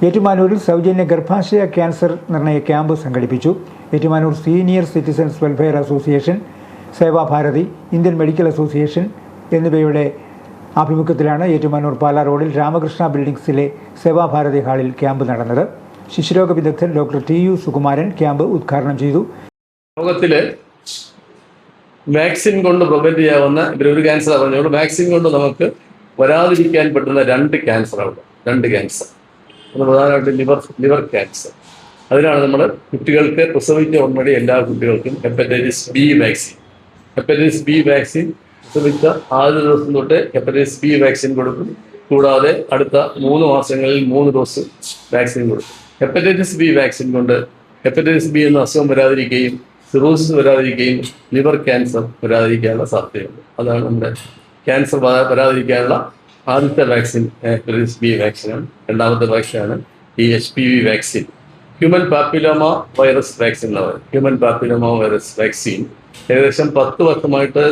ഏറ്റുമാനൂരിൽ സൗജന്യ ഗർഭാശയ ക്യാൻസർ നിർണയ ക്യാമ്പ് സംഘടിപ്പിച്ചു. Ettumanoor senior citizens welfare association, Sevabharati, Indian medical association എന്നിവയുടെ ആഭിമുഖ്യത്തിലാണ് ഏറ്റുമാനൂർ പാലാ റോഡിൽ രാമകൃഷ്ണ ബിൽഡിംഗ്സിലെ സേവാഭാരതി ഹാളിൽ ക്യാമ്പ് നടന്നത്. ശിശുരോഗ വിദഗ്ധൻ ഡോക്ടർ TU സുകുമാരൻ ക്യാമ്പ് ഉദ്ഘാടനം ചെയ്തു. ലോകത്തില് വാക്സിൻ കൊണ്ട് പ്രിവെന്റ് ചെയ്യാവുന്ന ഒരു ക്യാൻസർ പറഞ്ഞോളൂ, വാക്സിൻ കൊണ്ട് നമുക്ക് വരാതിരിക്കാൻ പറ്റുന്ന രണ്ട് ക്യാൻസർ. ഒന്ന് പ്രധാനമായിട്ട് ലിവർ ക്യാൻസർ. അതിനാണ് നമ്മൾ കുട്ടികൾക്ക് പ്രസവിച്ച ഉടനടി എല്ലാ കുട്ടികൾക്കും ഹെപ്പറ്റൈറ്റിസ് ബി വാക്സിൻ പ്രസവിച്ച ആദ്യ ദിവസം തൊട്ട് ഹെപ്പറ്റൈറ്റിസ് ബി വാക്സിൻ കൊടുക്കും. കൂടാതെ അടുത്ത 3 മാസങ്ങളിൽ 3 ഡോസ് വാക്സിൻ കൊടുക്കും. ഹെപ്പറ്റൈറ്റിസ് ബി വാക്സിൻ കൊണ്ട് ഹെപ്പറ്റൈറ്റിസ് ബി എന്ന അസുഖം വരാതിരിക്കുകയും സിറോസിസ് വരാതിരിക്കുകയും ലിവർ ക്യാൻസർ വരാതിരിക്കാനുള്ള സാധ്യതയുണ്ട്. അതാണ് നമ്മുടെ ക്യാൻസർ വരാതിരിക്കാനുള്ള ആദ്യത്തെ വാക്സിൻ ഹെപ്പറ്റൈറ്റിസ് ബി വാക്സിനാണ്. രണ്ടാമത്തെ വാക്സിനാണ് ഈ HPV vaccine, human papilloma virus vaccine എന്ന് പറയും. ഹ്യൂമൻ പാപ്പിലോമ വൈറസ് വാക്സിൻ ഏകദേശം 10 വർഷമായിട്ട്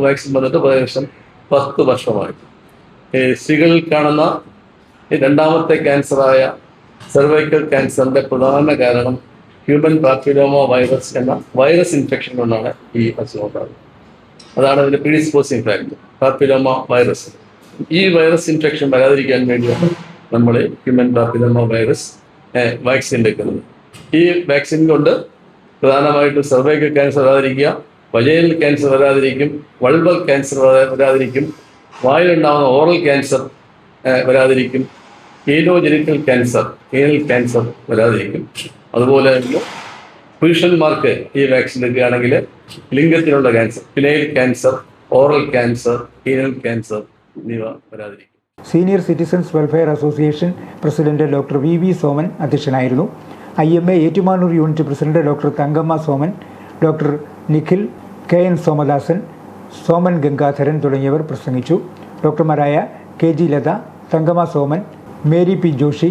വാക്സിൻ വന്നിട്ട് ഏകദേശം 10 വർഷമായിട്ട് സ്ത്രീകളിൽ കാണുന്ന രണ്ടാമത്തെ ക്യാൻസറായ സെർവൈക്കൽ ക്യാൻസറിന്റെ പ്രധാന കാരണം ഹ്യൂമൻ പാപ്പിലോമ വൈറസ് എന്ന വൈറസ് ഇൻഫെക്ഷൻ കൊണ്ടാണ് ഈ അസുഖം ഉണ്ടാകുന്നത്. അതാണ് അതിന്റെ പ്രീഡിസ്പോസിംഗ് ഫാക്ടർ, പാപ്പിലോമ വൈറസ്. ഈ വൈറസ് ഇൻഫെക്ഷൻ വരാതിരിക്കാൻ വേണ്ടിയാണ് നമ്മൾ ഹ്യൂമൻ പാപ്പിലോമ വൈറസ് വാക്സിൻ എടുക്കുന്നത്. ഈ വാക്സിൻ കൊണ്ട് പ്രധാനമായിട്ടും സെർവൈക്കൽ ക്യാൻസർ വരാതിരിക്കുക, വജൈനൽ ക്യാൻസർ വരാതിരിക്കും, വൾവൽ ക്യാൻസർ വരാതിരിക്കും, വായിലുണ്ടാകുന്ന ഓറൽ ക്യാൻസർ വരാതിരിക്കും, ഏനൽ ക്യാൻസർ വരാതിരിക്കും. അതുപോലെ തന്നെ പുരുഷന്മാർക്ക് ഈ വാക്സിൻ എടുക്കുകയാണെങ്കിൽ ലിംഗത്തിലുള്ള cancer, penile cancer, oral cancer, anal cancer എന്നിവ വരാതിരിക്കും. Senior citizens welfare association president doctor VV Soman അധ്യക്ഷനായിരുന്നു. IMA Ettumanoor unit president doctor Thankamma Soman, doctor Nikhil, KN Somadasan, Soman Gangadharan തുടങ്ങിയവർ പ്രസംഗിച്ചു. ഡോക്ടർമാരായ KG ലത, തങ്കമ്മ സോമൻ, മേരി P ജോഷി,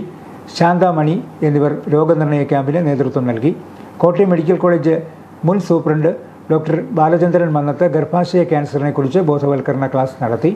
ശാന്താമണി എന്നിവർ രോഗനിർണയ ക്യാമ്പിന് നേതൃത്വം നൽകി. കോട്ടയം മെഡിക്കൽ കോളേജ് മുൻ സൂപ്രണ്ട് ഡോക്ടർ ബാലചന്ദ്രൻ മന്നത്ത് ഗർഭാശയ ക്യാൻസറിനെക്കുറിച്ച് ബോധവൽക്കരണ ക്ലാസ് നടത്തി.